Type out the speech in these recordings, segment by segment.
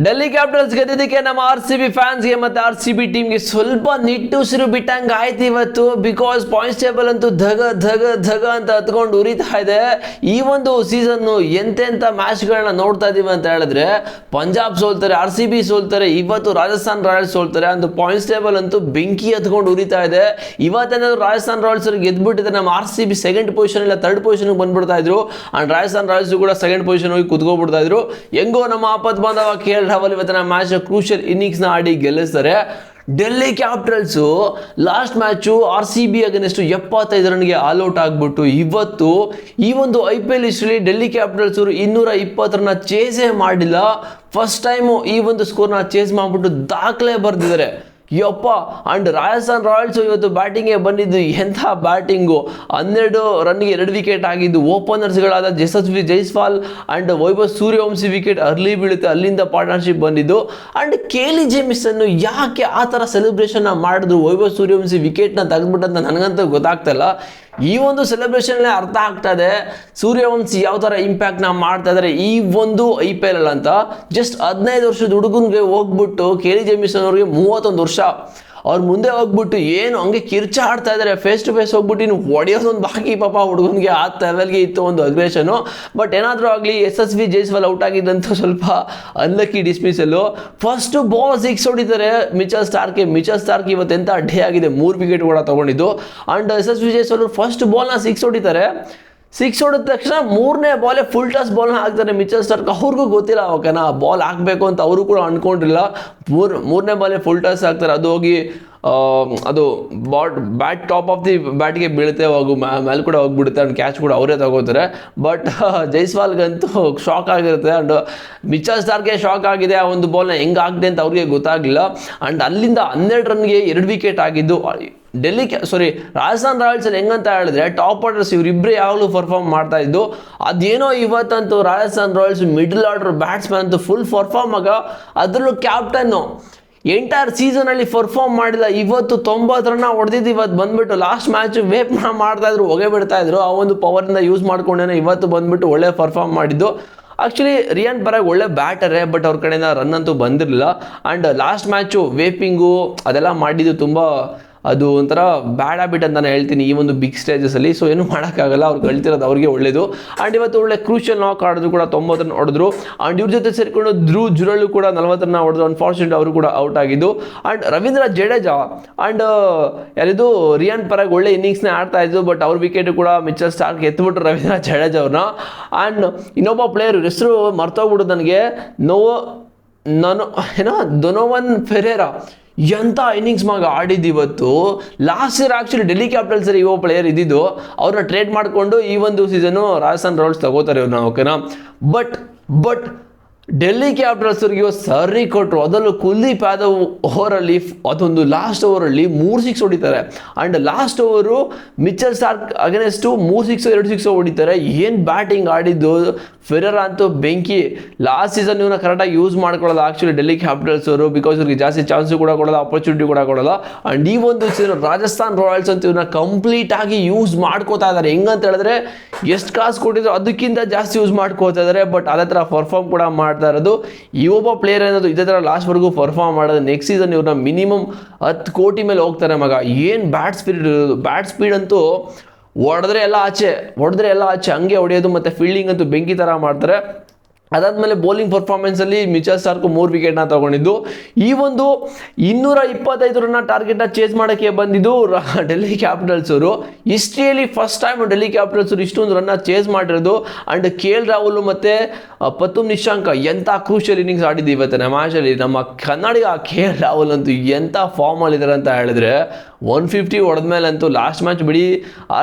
Delhi capitals ಗೆದ್ದಿದ್ದಕ್ಕೆ ನಮ್ಮ RCB ಫ್ಯಾನ್ಸ್ಗೆ ಮತ್ತೆ RCB ಟೀಮ್ಗೆ ಸ್ವಲ್ಪ ನಿಟ್ಟುಸಿರು ಬಿಟ್ಟಂಗೆ ಆಯ್ತು ಇವತ್ತು. ಬಿಕಾಸ್ ಪಾಯಿಂಟ್ಸ್ ಟೇಬಲ್ ಅಂತೂ ಧಗ ಧಗ ಧಗ ಅಂತ ಹತ್ಕೊಂಡು ಉರಿತಾ ಇದೆ. ಈ ಒಂದು ಸೀಸನ್ನು ಎಂತೆಂಥ ಮ್ಯಾಚ್ಗಳನ್ನ ನೋಡ್ತಾ ಇದೀವಿ ಅಂತ ಹೇಳಿದ್ರೆ, ಪಂಜಾಬ್ ಸೋಲ್ತಾರೆ, RCB ಸೋಲ್ತಾರೆ, ಇವತ್ತು ರಾಜಸ್ಥಾನ್ ರಾಯಲ್ಸ್ ಸೋಲ್ತಾರೆ. ಅಂತ ಪಾಯಿಂಟ್ಸ್ ಟೇಬಲ್ ಅಂತೂ ಬೆಂಕಿ ಹತ್ಕೊಂಡು ಉರಿತಾ ಇದೆ. ಇವತ್ತೇನಾದ್ರು ರಾಜಸ್ಥಾನ್ ರಾಯಲ್ಸ್ ಗೆದ್ಬಿಟ್ಟಿದ್ರೆ ನಮ್ಮ RCB ಸೆಕೆಂಡ್ ಪೊಸಿಷನ್ ಇಲ್ಲ ಥರ್ಡ್ ಪೊಸಿಷನ್ ಬಂದ್ಬಿಡ್ತಾ ಇದ್ರು. ಅಂಡ್ ರಾಜಸ್ಥಾನ್ ರಾಯಲ್ಸ್ ಕೂಡ ಸೆಕೆಂಡ್ ಪೊಸಿಷನ್ ಹೋಗಿ ಕುತ್ಕೋಬಿಡ್ತಾ ಇದ್ರು. ಹೆಂಗೋ ನಮ್ಮ ಆಪತ್ ಬಾಂಧವ KL ರಾಹುಲ್ ಇವತ್ತಿನ ಮ್ಯಾಚ್ ಕ್ರೂಷಿಯಲ್ ಇನ್ನಿಂಗ್ಸ್ ನ ಆಡಿ ಗೆಲ್ಲಿಸ್ತಾರೆ. Delhi Capitals last match RCB against 75 ರನ್ಗೆ ಆಲ್ ಔಟ್ ಆಗ್ಬಿಟ್ಟು ಇವತ್ತು ಈ ಒಂದು IPL ಹಿಸ್ಟ್ರಿಲಿ ಡೆಲ್ಲಿ ಕ್ಯಾಪಿಟಲ್ಸ್ ಅವರು 220 ರನ್ನ ಚೇಸೇ ಮಾಡಿಲ್ಲ. ಫಸ್ಟ್ ಟೈಮು ಈ ಒಂದು ಸ್ಕೋರ್ನ ಚೇಸ್ ಮಾಡಿಬಿಟ್ಟು ದಾಖಲೆ ಬರೆದಿದ್ದಾರೆ. ಯಪ್ಪ. ಅಂಡ್ ರಾಜಸ್ಥಾನ್ ರಾಯಲ್ಸ್ ಇವತ್ತು ಬ್ಯಾಟಿಂಗ್ಗೆ ಬಂದಿದ್ದು ಎಂಥ ಬ್ಯಾಟಿಂಗು. 12 ರನ್ಗೆ 2 ವಿಕೆಟ್ ಆಗಿದ್ದು. ಓಪನರ್ಸ್ಗಳಾದ Yashasvi Jaiswal and Vaibhav Suryavanshi wicket early ಬೀಳುತ್ತೆ, ಅಲ್ಲಿಂದ ಪಾರ್ಟ್ನರ್ಶಿಪ್ ಬಂದಿದ್ದು. ಅಂಡ್ ಕೇಲಿ ಜೇಮಿಸನ್ ಯಾಕೆ ಆ ಥರ ಸೆಲೆಬ್ರೇಷನ್ ಮಾಡಿದ್ರು, ವೈಭವ್ ಸೂರ್ಯವಂಶಿ ವಿಕೆಟ್ನ ತೆಗೆದ್ಬಿಟ್ಟಂತ ನನಗಂತೂ ಗೊತ್ತಾಗ್ತಾಯಿಲ್ಲ. ಈ ಒಂದು ಸೆಲೆಬ್ರೇಷನ್ಲೇ ಅರ್ಥ ಆಗ್ತಾ ಇದೆ ಸೂರ್ಯವಂಶಿ ಯಾವ ಥರ ಇಂಪ್ಯಾಕ್ಟ್ನ ಮಾಡ್ತಾ ಇದ್ದಾರೆ ಈ ಒಂದು IPL ಅಂತ. ಜಸ್ಟ್ 15 ವರ್ಷದ ಹುಡುಗನಿಗೆ ಹೋಗ್ಬಿಟ್ಟು ಕೇಲಿ ಜೇಮಿಸನ್ ಅವ್ರಿಗೆ 31 ವರ್ಷ. ಅವ್ರ ಮುಂದೆ ಹೋಗ್ಬಿಟ್ಟು ಏನು ಹಂಗೆ ಕಿರ್ಚ ಆಡ್ತಾ ಇದ್ದಾರೆ. ಫೇಸ್ ಟು ಫೇಸ್ ಹೋಗ್ಬಿಟ್ಟು ಇನ್ನು ಹೊಡೆಯೋದೊಂದು ಬಾಕಿ ಪಾಪ ಹುಡುಗನಿಗೆ ಆ ಲೆವೆಲ್ಗೆ ಇತ್ತು ಒಂದು ಅಗ್ರೆಷನು. ಬಟ್ ಏನಾದರೂ ಆಗಲಿ ಯಶಸ್ವಿ ಜೈಸ್ವಾಲ್ ಔಟ್ ಆಗಿದ್ದಂತೂ ಸ್ವಲ್ಪ ಅನ್ಲಕ್ಕಿ ಡಿಸ್ಮಿಸಲ್ಲು. ಫಸ್ಟ್ ಬಾಲ್ 6 ಹೊಡಿತಾರೆ ಮಿಚೆಲ್ ಸ್ಟಾರ್ಕ್ ಇವತ್ತು ಎಂಥ ಅಡ್ಡೆ ಆಗಿದೆ, 3 ವಿಕೆಟ್ ಕೂಡ ತೊಗೊಂಡಿದ್ದು. ಆ್ಯಂಡ್ ಯಶಸ್ವಿ ಜೈಸ್ವಾಲ್ ಫಸ್ಟ್ ಬಾಲ್ನ 6 ಹೊಡಿತಾರೆ. 6 ಹೊಡಿದ ತಕ್ಷಣ 3ನೇ ಬಾಲೇ ಫುಲ್ ಟಾಸ್ ಬಾಲ್ನ ಹಾಕ್ತಾರೆ ಮಿಚೆಲ್ ಸ್ಟಾರ್ಕ್. ಅವ್ರಿಗೂ ಗೊತ್ತಿಲ್ಲ ಓಕೆನಾ ಬಾಲ್ ಹಾಕಬೇಕು ಅಂತ ಅವರು ಕೂಡ ಅಂದ್ಕೊಂಡಿರಲಿಲ್ಲ. ಮೂರನೇ ಬಾಲೇ ಫುಲ್ ಟಾಸ್ ಹಾಕ್ತಾರೆ. ಅದು ಹೋಗಿ ಅದು ಬ್ಯಾಟ್ ಟಾಪ್ ಆಫ್ ದಿ ಬ್ಯಾಟ್ಗೆ ಬೀಳುತ್ತೆ, ಮೇಲೆ ಕೂಡ ಹೋಗ್ಬಿಡುತ್ತೆ. ಆ್ಯಂಡ್ ಕ್ಯಾಚ್ ಕೂಡ ಅವರೇ ತಗೋತಾರೆ. ಬಟ್ ಜೈಸ್ವಾಲ್ಗಂತೂ ಶಾಕ್ ಆಗಿರುತ್ತೆ. ಆ್ಯಂಡ್ ಮಿಚೆಲ್ ಸ್ಟಾರ್ಕ್ಗೆ ಶಾಕ್ ಆಗಿದೆ. ಆ ಒಂದು ಬಾಲ್ನ ಹೆಂಗೆ ಆಗಿದೆ ಅಂತ ಅವ್ರಿಗೆ ಗೊತ್ತಾಗಲಿಲ್ಲ. ಆ್ಯಂಡ್ ಅಲ್ಲಿಂದ 12 ರನ್ಗೆ 2 ವಿಕೆಟ್ ಆಗಿದ್ದು. ರಾಜಸ್ಥಾನ್ ರಾಯಲ್ಸ್ ಅಲ್ಲಿ ಹೆಂಗಂತ ಹೇಳಿದ್ರೆ ಟಾಪ್ ಆರ್ಡರ್ಸ್ ಇವರಿಬ್ಬರೇ ಯಾವಾಗಲೂ ಪರ್ಫಾರ್ಮ್ ಮಾಡ್ತಾ ಇದ್ದು. ಅದೇನೋ ಇವತ್ತಂತೂ Rajasthan Royals middle order batsman ಅಂತೂ ಫುಲ್ ಪರ್ಫಾರ್ಮ್ ಅದರಲ್ಲೂ ಕ್ಯಾಪ್ಟನ್ನು ಎಂಟೈರ್ ಸೀಸನಲ್ಲಿ ಪರ್ಫಾರ್ಮ್ ಮಾಡಿಲ್ಲ. ಇವತ್ತು 90 ರನ್ನ ಹೊಡೆದಿದ್ದು. ಇವತ್ತು ಬಂದ್ಬಿಟ್ಟು ಲಾಸ್ಟ್ ಮ್ಯಾಚ್ ವೇಪ್ ಮಾಡ್ತಾ ಇದ್ರು, ಹೊಗೆ ಬಿಡ್ತಾ ಇದ್ರು. ಆ ಒಂದು ಪವರಿಂದ ಯೂಸ್ ಮಾಡ್ಕೊಂಡೇನೆ ಇವತ್ತು ಬಂದ್ಬಿಟ್ಟು ಒಳ್ಳೆ ಪರ್ಫಾರ್ಮ್ ಮಾಡಿದ್ದು. ಆ್ಯಕ್ಚುಲಿ ರಿಯಾನ್ ಪರಾಗ್ ಒಳ್ಳೆ ಬ್ಯಾಟರೇ, ಬಟ್ ಅವ್ರ ಕಡೆಯಿಂದ ರನ್ ಅಂತೂ ಬಂದಿರಲಿಲ್ಲ. ಆ್ಯಂಡ್ ಲಾಸ್ಟ್ ಮ್ಯಾಚು ವೇಪಿಂಗು ಅದೆಲ್ಲ ಮಾಡಿದ್ದು ತುಂಬ ಅದು ಒಂಥರ ಬ್ಯಾಡ್ ಹ್ಯಾಬಿಟ್ ಅಂತ ನಾನು ಹೇಳ್ತೀನಿ ಈ ಒಂದು ಬಿಗ್ ಸ್ಟೇಜಸಲ್ಲಿ. ಸೊ ಏನು ಮಾಡೋಕ್ಕಾಗಲ್ಲ, ಅವ್ರು ಕಳ್ತಿರೋದು ಅವ್ರಿಗೆ ಒಳ್ಳೇದು. ಆ್ಯಂಡ್ ಇವತ್ತು ಒಳ್ಳೆ ಕ್ರೂಷಿಯಲ್ ನಾಕ್ ಆಡಿದ್ರು ಕೂಡ 90 ರನ್ ಹೊಡೆದ್ರು. ಆ್ಯಂಡ್ ಇವ್ರ ಜೊತೆ ಸೇರಿಕೊಂಡು ಧ್ರುವ್ ಜುರಳು ಕೂಡ 40 ರನ್ನ ಹೊಡೆದ್ರು. ಅನ್ಫಾರ್ಚುನೇಟ್ ಅವರು ಕೂಡ ಔಟ್ ಆಗಿದ್ದು. ಆ್ಯಂಡ್ ರವೀಂದ್ರ ಜಡೇಜಾ ಆ್ಯಂಡ್ ಯಾರಿದು ರಿಯಾನ್ ಪರಾಗ್ ಒಳ್ಳೆ ಇನ್ನಿಂಗ್ಸ್ನೇ ಆಡ್ತಾ ಇದ್ದು. ಬಟ್ ಅವ್ರ ವಿಕೆಟ್ ಕೂಡ ಮಿಚೆಲ್ ಸ್ಟಾರ್ಕ್ ಎತ್ಬಿಟ್ರು ರವೀಂದ್ರ ಜಡೇಜಾ ಅವ್ರನ್ನ. ಆ್ಯಂಡ್ ಇನ್ನೊಬ್ಬ ಪ್ಲೇಯರ್ ಹೆಸರು ಮರ್ತೋಗ್ಬಿಡು ನನಗೆ, ಡೊನೋವನ್ ಫೆರೇರಾ ಎಂಥ ಇನ್ನಿಂಗ್ಸ್ ಆಡಿದ್ದು ಇವತ್ತು. Last year actually Delhi capitals ಇವ ಪ್ಲೇಯರ್ ಇದ್ದಿದ್ದು. ಅವ್ರನ್ನ ಟ್ರೇಡ್ ಮಾಡಿಕೊಂಡು ಈ ಒಂದು ಸೀಸನು ರಾಜಸ್ಥಾನ್ ರಾಯಲ್ಸ್ ತಗೋತಾರೆ ಇವ್ರನ್ನ ಓಕೆನಾ. ಬಟ್ ಡೆಲ್ಲಿ ಕ್ಯಾಪಿಟಲ್ಸ್ ಅವ್ರಿಗೆ ಸರಿ ಕೊಟ್ಟರು. ಅದರಲ್ಲೂ ಕುಲ್ದೀಪ್ ಯಾದವ್ ಓವರಲ್ಲಿ ಅದೊಂದು ಲಾಸ್ಟ್ ಓವರಲ್ಲಿ 3 6 ಹೊಡಿತಾರೆ. And last over Mitchell Starc against 3 6 2 6 ಹೊಡಿತಾರೆ. ಏನು ಬ್ಯಾಟಿಂಗ್ ಆಡಿದ್ದು. ಫೆರೇರಾ ಅಂತೂ ಬೆಂಕಿ. ಲಾಸ್ಟ್ ಸೀಸನ್ ಇವನ್ನ ಕರೆಕ್ಟಾಗಿ ಯೂಸ್ ಮಾಡ್ಕೊಳ್ಳೋದು ಆ್ಯಕ್ಚುಲಿ ಡೆಲ್ಲಿ ಕ್ಯಾಪಿಟಲ್ಸ್ ಅವರು. ಬಿಕಾಸ್ ಇವ್ರಿಗೆ ಜಾಸ್ತಿ ಚಾನ್ಸು ಕೂಡ ಕೊಡೋಲ್ಲ, ಆಪರ್ಚುನಿಟಿ ಕೂಡ ಕೊಡೋಲ್ಲ. ಆ್ಯಂಡ್ ಈ ಒಂದು ಸೀಸನ್ ರಾಜಸ್ಥಾನ್ ರಾಯಲ್ಸ್ ಅಂತ ಇವನ್ನ ಕಂಪ್ಲೀಟಾಗಿ ಯೂಸ್ ಮಾಡ್ಕೋತಾ ಇದ್ದಾರೆ. ಹೆಂಗಂತ ಹೇಳಿದ್ರೆ ಎಷ್ಟು ಕಾಸು ಕೊಟ್ಟಿದ್ರು ಅದಕ್ಕಿಂತ ಜಾಸ್ತಿ ಯೂಸ್ ಮಾಡ್ಕೋತಾ ಇದ್ದಾರೆ. ಬಟ್ ಅದೇ ಥರ ಪರ್ಫಾರ್ಮ್ ಕೂಡ ಮಾಡ್ತಾ ಇರೋದು. ಈ ಒಬ್ಬ ಪ್ಲೇಯರ್ ಏನಾದ್ರು ಇದೇ ಥರ ಲಾಸ್ಟ್ವರೆಗೂ ಪರ್ಫಾರ್ಮ್ ಮಾಡೋದು ನೆಕ್ಸ್ಟ್ ಸೀಸನ್ ಇವ್ರನ್ನ ಮಿನಿಮಮ್ 10 ಕೋಟಿ ಮೇಲೆ ಹೋಗ್ತಾರೆ ಮಗ. ಏನು ಬ್ಯಾಟ್ ಸ್ಪೀಡ್ ಇರೋದು. ಬ್ಯಾಟ್ ಸ್ಪೀಡ್ ಅಂತೂ ಹೊಡೆದ್ರೆ ಎಲ್ಲ ಆಚೆ ಹಂಗೆ ಹೊಡೆಯೋದು. ಮತ್ತು ಫೀಲ್ಡಿಂಗ್ ಅಂತೂ ಬೆಂಕಿ ಥರ ಮಾಡ್ತಾರೆ. ಅದಾದಮೇಲೆ ಬೌಲಿಂಗ್ ಪರ್ಫಾರ್ಮೆನ್ಸಲ್ಲಿ ಮಿಚೆಲ್ ಸ್ಟಾರ್ಕ್ 3 ವಿಕೆಟ್ನ ತೊಗೊಂಡಿದ್ದು. ಈ ಒಂದು 225 ರನ್ನ ಟಾರ್ಗೆಟ್ನ ಚೇಸ್ ಮಾಡೋಕ್ಕೆ ಬಂದಿದ್ದು ಡೆಲ್ಲಿ ಕ್ಯಾಪಿಟಲ್ಸ್ ಅವರು. ಹಿಸ್ಟ್ರಿಯಲ್ಲಿ ಫಸ್ಟ್ ಟೈಮ್ ಡೆಲ್ಲಿ ಕ್ಯಾಪಿಟಲ್ಸ್ ಅವರು ಇಷ್ಟೊಂದು ರನ್ನ ಚೇಸ್ ಮಾಡಿರೋದು. ಆ್ಯಂಡ್ KL ರಾಹುಲ್ ಮತ್ತು ಪತುಮ್ ನಿಶಾಂಕ ಎಂಥ ಕ್ರೂಷಿಯಲ್ ಇನ್ನಿಂಗ್ಸ್ ಆಡಿದ್ದು ಇವತ್ತಿನ ಮ್ಯಾಚಲ್ಲಿ. ನಮ್ಮ ಕನ್ನಡಿಗ KL ರಾಹುಲ್ ಅಂತೂ ಎಂಥ ಫಾರ್ಮಲ್ಲಿದ್ದಾರೆ ಅಂತ ಹೇಳಿದ್ರೆ 150 ಹೊಡೆದ್ಮೇಲೆ ಅಂತೂ ಲಾಸ್ಟ್ ಮ್ಯಾಚ್ ಬಿಡಿ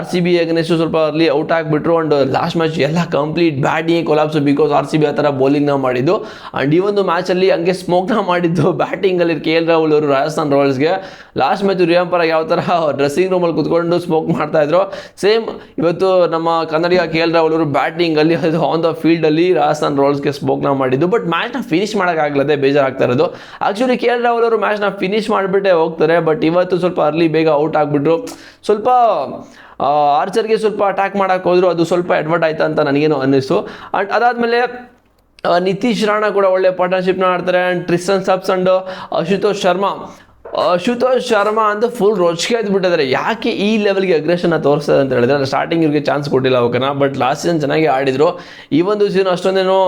RCB ಅಗೇನ್ಸ್ಟ್ ಸ್ವಲ್ಪ ಅರ್ಲಿ ಔಟ್ ಆಗಿಬಿಟ್ರು. ಆ್ಯಂಡ್ ಲಾಸ್ಟ್ ಮ್ಯಾಚ್ ಎಲ್ಲ complete batting collapse because RCB ಆ ಥರ ಬೌಲಿಂಗ್ನ ಮಾಡಿದ್ದು. ಆ್ಯಂಡ್ ಈ ಒಂದು ಮ್ಯಾಚಲ್ಲಿ ಹಂಗೆ ಸ್ಮೋಕ್ನ ಮಾಡಿದ್ದು ಬ್ಯಾಟಿಂಗಲ್ಲಿ KL ರಾಹುಲ್ ಅವರು ರಾಜಸ್ಥಾನ್ ರಾಯಲ್ಸ್ಗೆ. ಲಾಸ್ಟ್ ಮ್ಯಾಚ್ ರಿಯಾನ್ ಪರಾಗ್ ಯಾವ ಥರ ಡ್ರೆಸ್ಸಿಂಗ್ ರೂಮಲ್ಲಿ ಕುತ್ಕೊಂಡು ಸ್ಮೋಕ್ ಮಾಡ್ತಾಯಿದ್ರು, ಸೇಮ್ ಇವತ್ತು ನಮ್ಮ ಕನ್ನಡಿಗ KL ರಾಹುಲ್ ಅವರು ಬ್ಯಾಟಿಂಗಲ್ಲಿ ಆನ್ ದ ಫೀಲ್ಡಲ್ಲಿ ರಾಜಸ್ಥಾನ್ ರಾಯಲ್ಸ್ಗೆ ಸ್ಮೋಕ್ನ ಮಾಡಿದ್ದು. ಬಟ್ ಮ್ಯಾಚ್ನ ಫಿನಿಶ್ ಮಾಡೋಕ್ಕಾಗಲದೆ ಬೇಜಾರಾಗ್ತಾ ಇರೋದು. ಆ್ಯಕ್ಚುಲಿ KL ರಾಹುಲ್ ಅವರು ಮ್ಯಾಚ್ನ ಫಿನಿಶ್ ಮಾಡಿಬಿಟ್ಟೆ ಹೋಗ್ತಾರೆ. ಬಟ್ ಇವತ್ತು ಸ್ವಲ್ಪ ಅರ್ಲಿ ಬೇಗ ಔಟ್ ಆಗಿಬಿಟ್ರು. ಸ್ವಲ್ಪ ಆರ್ಚರ್ಗೆ ಸ್ವಲ್ಪ ಅಟ್ಯಾಕ್ ಮಾಡೋಕ್ಕೆ ಹೋದ್ರು, ಅದು ಸ್ವಲ್ಪ ಎಡ್ವರ್ಟ್ ಆಯ್ತು ಅಂತ ನನಗೇನು ಅನ್ನಿಸ್ತು. ಆ್ಯಂಡ್ ಅದಾದಮೇಲೆ ನಿತೀಶ್ ರಾಣಾ ಕೂಡ ಒಳ್ಳೆ ಪಾರ್ಟ್ನರ್ಶಿಪ್ನ ಆಡ್ತಾರೆ. And Tristan Stubbs and Ashutosh Sharma ಅಂತ ಫುಲ್ ರೊಚ್ಚಿಗೆ ಎದ್ಬಿಟ್ಟಿದ್ದಾರೆ. ಯಾಕೆ ಈ ಲೆವೆಲ್ಗೆ ಅಗ್ರೆಷನ್ನ ತೋರಿಸ್ತದೆ ಅಂತ ಹೇಳಿದ್ರೆ, ಸ್ಟಾರ್ಟಿಂಗ್ ಇವ್ರಿಗೆ ಚಾನ್ಸ್ ಕೊಟ್ಟಿಲ್ಲ ಅವಕನ, ಬಟ್ ಲಾಸ್ಟ್ ಸೀಸನ್ ಚೆನ್ನಾಗಿ ಆಡಿದ್ರು. ಈ ಒಂದು ಸೀಸನ್ ಅಷ್ಟೊಂದೇನೋ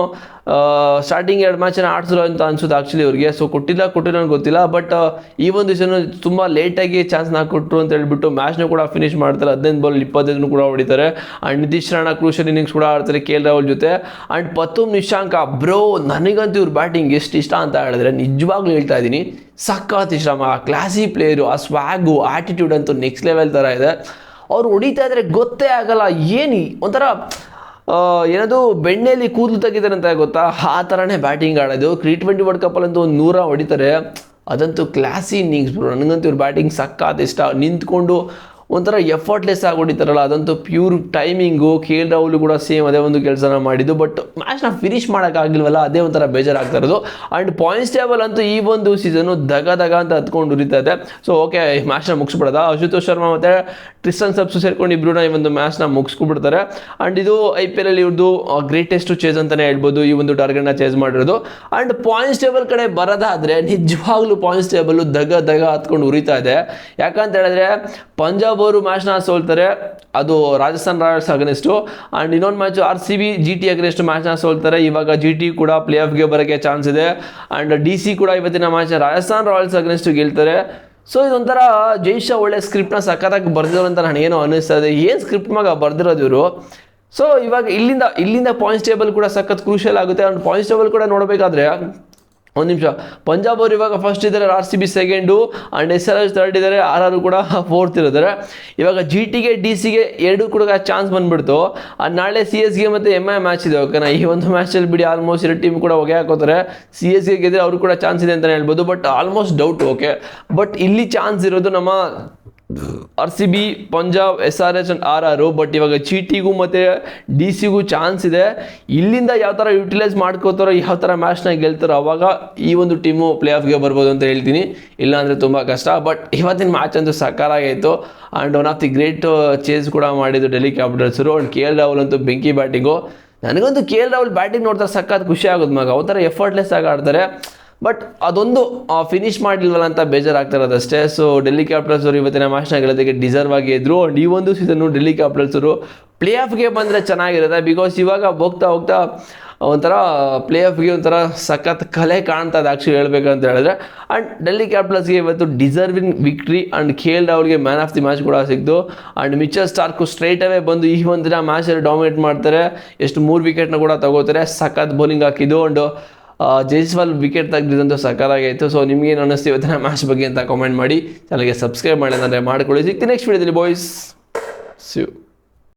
ಸ್ಟಾರ್ಟಿಂಗ್ 2 ಮ್ಯಾಚನ್ನು ಆಡಿಸಿದ್ರು ಅಂತ ಅನ್ಸುತ್ತೆ ಆ್ಯಕ್ಚುಲಿ ಅವ್ರಿಗೆ. ಸೊ ಕೊಟ್ಟಿಲ್ಲ ನನಗೆ ಗೊತ್ತಿಲ್ಲ, ಬಟ್ ಈ ಒಂದು ಸೀಸನ್ ತುಂಬ ಲೇಟಾಗಿ ಚಾನ್ಸ್ನ ಕೊಟ್ಟರು ಅಂತ ಹೇಳ್ಬಿಟ್ಟು ಮ್ಯಾಚ್ನ ಕೂಡ ಫಿನಿಶ್ ಮಾಡ್ತಾರೆ. 15 ಬಾಲ್ 25 ಕೂಡ ಹೊಡಿತಾರೆ. And Nitish Rana crucial innings ಕೂಡ ಆಡ್ತಾರೆ KL ರಾಹುಲ್ ಜೊತೆ. ಆ್ಯಂಡ್ ಪತುಮ್ ನಿಶಾಂಕ ಬ್ರೋ, ನನಗಂತೂ ಇವ್ರ ಬ್ಯಾಟಿಂಗ್ ಎಷ್ಟು ಇಷ್ಟ ಅಂತ ಹೇಳಿದ್ರೆ ನಿಜವಾಗ್ಲೂ ಹೇಳ್ತಾ ಇದ್ದೀನಿ, ಸಖತ್ ಇಷ್ಟ. ಕ್ಲಾಸಿ ಪ್ಲೇಯರು, ಆ ಸ್ವ್ಯಾಗು ಆ್ಯಟಿಟ್ಯೂಡ್ ಅಂತೂ ನೆಕ್ಸ್ಟ್ ಲೆವೆಲ್ ಥರ ಇದೆ. ಅವ್ರು ಹೊಡಿತಾ ಇದ್ರೆ ಗೊತ್ತೇ ಆಗಲ್ಲ, ಏನು ಒಂಥರ ಏನದು ಬೆಣ್ಣೆಯಲ್ಲಿ ಕೂದಲು ತೆಗಿತಾರೆ ಅಂತ ಗೊತ್ತಾ, ಆ ಥರನೇ ಬ್ಯಾಟಿಂಗ್ ಆಡೋದು. T20 ವರ್ಲ್ಡ್ ಕಪ್ಪಲ್ಲಂತೂ 100 ಹೊಡಿತಾರೆ, ಅದಂತೂ ಕ್ಲಾಸಿ ಇನ್ನಿಂಗ್ಸ್ ಬ್ರೋ. ನನಗಂತೂ ಇವ್ರ ಬ್ಯಾಟಿಂಗ್ ಸಖತ್ ಇಷ್ಟ. ನಿಂತ್ಕೊಂಡು ಒಂಥರ ಎಫರ್ಟ್ಲೆಸ್ ಆಗಿ ಹೊಡಿತಾರಲ್ಲ, ಅದಂತೂ ಪ್ಯೂರ್ ಟೈಮಿಂಗು. KL ರಾಹುಲ್ ಕೂಡ ಸೇಮ್ ಅದೇ ಒಂದು ಕೆಲಸನ ಮಾಡಿದ್ದು, ಬಟ್ ಮ್ಯಾಚ್ನ ಫಿನಿಶ್ ಮಾಡೋಕ್ಕಾಗಿಲ್ವಲ್ಲ, ಅದೇ ಒಂಥರ ಬೇಜಾರಾಗ್ತಾ ಇರೋದು. ಆ್ಯಂಡ್ ಪಾಯಿಂಟ್ಸ್ ಟೇಬಲ್ ಅಂತೂ ಈ ಒಂದು ಸೀಸನು ದಗ ಅಂತ ಹತ್ಕೊಂಡು ಉರಿತಾ ಇದೆ. ಸೊ ಓಕೆ, ಈ ಮ್ಯಾಚ್ನ ಮುಗಿಸ್ಬಿಡೋದ. ಅಶುತೋಷ್ ಶರ್ಮಾ ಮತ್ತು ಟ್ರಿಸ್ಟನ್ ಸಬ್ಸ್ ಸೇರ್ಕೊಂಡು ಇಬ್ಬರು ಈ ಒಂದು ಮ್ಯಾಚ್ನ ಮುಗಿಸ್ಕೊಬಿಡ್ತಾರೆ. ಆ್ಯಂಡ್ ಇದು IPL ಅಲ್ಲಿ ಇವ್ರದ್ದು ಗ್ರೇಟೆಸ್ಟ್ ಚೇಸ್ ಅಂತಲೇ ಹೇಳ್ಬೋದು, ಈ ಒಂದು ಟಾರ್ಗೆಟ್ನ ಚೇಸ್ ಮಾಡಿರೋದು. ಆ್ಯಂಡ್ ಪಾಯಿಂಟ್ಸ್ ಟೇಬಲ್ ಕಡೆ ಬರೋದಾದರೆ ನಿಜವಾಗ್ಲೂ ಪಾಯಿಂಟ್ಸ್ ಟೇಬಲ್ ದಗ ಹತ್ಕೊಂಡು ಉರಿತಾ ಇದೆ. ಯಾಕಂತ ಹೇಳಿದ್ರೆ ಪಂಜಾಬ್ ಅವರು ಮ್ಯಾಚ್ನ ಸೋಲ್ತಾರೆ, ಅದು ರಾಜಸ್ಥಾನ್ ರಾಯಲ್ಸ್ ಅಗೇನ್ಸ್ಟು. ಆ್ಯಂಡ್ ಇನ್ನೊಂದು ಮ್ಯಾಚು RCB GT ಅಗೇನ್ಸ್ಟ್ ಮ್ಯಾಚ್ನ ಸೋಲ್ತಾರೆ. ಇವಾಗ GT ಕೂಡ ಪ್ಲೇ ಆಫ್ಗೆ ಬರೋಕ್ಕೆ ಚಾನ್ಸ್ ಇದೆ. ಆ್ಯಂಡ್ DC ಕೂಡ ಇವತ್ತಿನ ಮ್ಯಾಚ್ ರಾಜಸ್ಥಾನ್ ರಾಯಲ್ಸ್ ಅಗೇನ್ಸ್ಟ್ ಗೆಲ್ತಾರೆ. ಸೊ ಇದೊಂಥರ ಜೈಶಾ ಒಳ್ಳೆ ಸ್ಕ್ರಿಪ್ಟ್ನ ಸಖತ್ತಾಗಿ ಬರ್ದಿರೋರು ಅಂತ ನನಗೇನೋ ಅನ್ನಿಸ್ತಾ ಇದೆ. ಏನು ಸ್ಕ್ರಿಪ್ಟ್ ಮಗ ಬರ್ದಿರೋದು ಇವರು. ಸೊ ಇವಾಗ ಇಲ್ಲಿಂದ ಪಾಯಿಂಟ್ಸ್ ಟೇಬಲ್ ಕೂಡ ಸಖತ್ ಕ್ರೂಷಿಯಲ್ ಆಗುತ್ತೆ. ಆ್ಯಂಡ್ ಪಾಯಿಂಟ್ಸ್ ಟೇಬಲ್ ಕೂಡ ನೋಡಬೇಕಾದ್ರೆ ಒಂದು ನಿಮಿಷ, ಪಂಜಾಬ್ ಅವರು ಇವಾಗ ಫಸ್ಟ್ ಇದ್ದಾರೆ, RCB second, and SRH third ಇದ್ದಾರೆ, RR ಕೂಡ ಫೋರ್ತ್ ಇರ್ತಾರೆ. ಇವಾಗ GTಗೆ DCಗೆ 2 ಕೂಡ ಚಾನ್ಸ್ ಬಂದುಬಿಡ್ತು. ನಾಳೆ CSಗೆ ಮತ್ತು MI ಮ್ಯಾಚ್ ಇದೆ. ಓಕೆನಾ, ಈ ಒಂದು ಮ್ಯಾಚಲ್ಲಿ ಬಿಡಿ ಆಲ್ಮೋಸ್ಟ್ 2 ಟೀಮ್ ಕೂಡ ಹೊಗೆ ಹಾಕೋತಾರೆ. CSಗೆ ಗೆದ್ದರೆ ಅವರು ಕೂಡ ಚಾನ್ಸ್ ಇದೆ ಅಂತಲೇ ಹೇಳ್ಬೋದು, but almost doubt. Okay, but ಇಲ್ಲಿ ಚಾನ್ಸ್ ಇರೋದು ನಮ್ಮ RCB, Punjab, SRH and RR. But ಇವಾಗ GTಗೂ ಮತ್ತು DCಗೂ ಚಾನ್ಸ್ ಇದೆ. ಇಲ್ಲಿಂದ ಯಾವ ಥರ ಯುಟಿಲೈಸ್ ಮಾಡ್ಕೋತಾರೋ, ಯಾವ ಥರ ಮ್ಯಾಚ್ನ ಗೆಲ್ತಾರೋ, ಅವಾಗ ಈ ಒಂದು ಟೀಮು ಪ್ಲೇ ಆಫ್ಗೆ ಬರ್ಬೋದು ಅಂತ ಹೇಳ್ತೀನಿ. ಇಲ್ಲಾಂದರೆ ತುಂಬ ಕಷ್ಟ. ಬಟ್ ಇವತ್ತಿನ ಮ್ಯಾಚ್ ಅಂತೂ ಸಕಾರಾಗಿತ್ತು. And one of the great chase ಕೂಡ ಮಾಡಿದ್ದು ಡೆಲ್ಲಿ ಕ್ಯಾಪಿಟಲ್ಸರು. ಆ್ಯಂಡ್ KL ರಾಹುಲ್ ಅಂತೂ ಬೆಂಕಿ ಬ್ಯಾಟಿಂಗು. ನನಗಂತೂ KL ರಾಹುಲ್ ಬ್ಯಾಟಿಂಗ್ ನೋಡ್ತಾರೆ ಸಖತ್ ಖುಷಿ ಆಗೋದು ಮಗ. ಒಂಥರ ಎಫರ್ಟ್ಲೆಸ್ ಆಗಿ ಆಡ್ತಾರೆ, ಬಟ್ ಅದೊಂದು ಫಿನಿಶ್ ಮಾಡಿಲ್ವಲ್ಲ ಅಂತ ಬೇಜಾರಾಗ್ತಾ ಇರೋದಷ್ಟೇ. ಸೊ ಡೆಲ್ಲಿ ಕ್ಯಾಪಿಟಲ್ಸ್ ಅವರು ಇವತ್ತಿನ ಮ್ಯಾಚ್ನ ಗೆಲ್ಲೋದಕ್ಕೆ ಡಿಸರ್ವ್ ಆಗಿ ಇದ್ರು. ಆ್ಯಂಡ್ ಈ ಒಂದು ಸೀಸನ್ನು ಡೆಲ್ಲಿ ಕ್ಯಾಪಿಟಲ್ಸ್ ಅವರು ಪ್ಲೇ ಆಫ್ಗೆ ಬಂದರೆ ಚೆನ್ನಾಗಿರುತ್ತೆ. ಬಿಕಾಸ್ ಇವಾಗ ಹೋಗ್ತಾ ಒಂಥರ ಪ್ಲೇ ಆಫ್ಗೆ ಒಂಥರ ಸಖತ್ ಕಲೆ ಕಾಣ್ತಾ ಇದೆ ಆ್ಯಕ್ಚುಲಿ ಹೇಳ್ಬೇಕಂತ ಹೇಳಿದ್ರೆ. ಆ್ಯಂಡ್ ಡೆಲ್ಲಿ ಕ್ಯಾಪಿಟಲ್ಸ್ಗೆ ಇವತ್ತು ಡಿಸರ್ವಿಂಗ್ ವಿಕ್ಟ್ರಿ. ಆ್ಯಂಡ್ KL ರಾಹುಲ್ಗೆ ಮ್ಯಾನ್ ಆಫ್ ದಿ ಮ್ಯಾಚ್ ಕೂಡ ಸಿಕ್ತು. And Mitchell Starc straight away ಬಂದು ಈ ಒಂದು ದಿನ ಮ್ಯಾಚಲ್ಲಿ ಡಾಮಿನೇಟ್ ಮಾಡ್ತಾರೆ. 3 ವಿಕೆಟ್ನ ಕೂಡ ತಗೋತಾರೆ. ಸಖತ್ ಬೌಲಿಂಗ್ ಹಾಕಿದ್ದು. ಆ್ಯಂಡ್ ಜೈಸ್ವಾಲ್ ವಿಕೆಟ್ ತೆಗೆದಿದ್ದಂತೂ ಸಕಾಲಾಗಿತ್ತು. ಸೊ ನಿಮಗೇನು ಅನ್ನಿಸ್ತು ಇವತ್ತಿನ ಮ್ಯಾಚ್ ಬಗ್ಗೆ ಅಂತ ಕಾಮೆಂಟ್ ಮಾಡಿ. ಚಾನಲ್ಗೆ ಸಬ್ಸ್ಕ್ರೈಬ್ ಮಾಡಿ ಅಂದರೆ ಮಾಡ್ಕೊಳ್ಳಿ. ಸಿಗ್ತೀನಿ ನೆಕ್ಸ್ಟ್ ವಿಡಿಯೋದಲ್ಲಿ ಬಾಯ್ಸ್. C you.